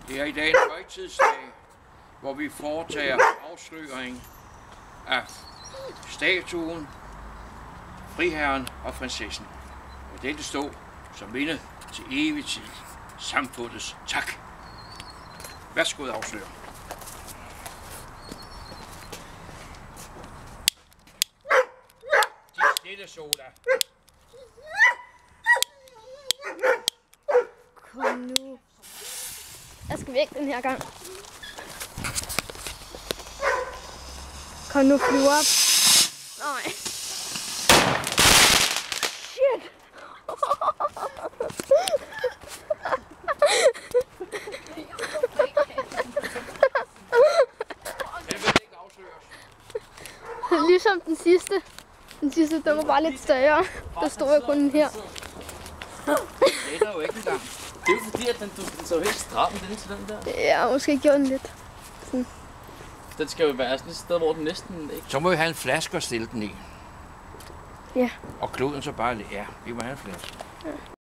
Det er i dag en højtidsdag, hvor vi foretager afsløring af statuen, friherren og prinsessen. Og dette stå som minde til evig tid. Samfundets tak. Værsgo at afsløre. De stille, Sola. Kom nu. Jeg skal væk den her gang. Kom nu, flyve op. Nej. Shit. Ligesom den sidste. Den sidste, den var bare lidt større. Der stod jeg kun her. Det er der jo ikke engang. Det er jo fordi, at den så helt stram, den til den der. Ja, måske gjorde den lidt. Sådan. Den skal jo være sådan et sted, hvor den næsten ikke... Så må vi have en flaske og stille den i. Ja. Og kloden så bare lidt. Ja, vi må have en flaske. Ja.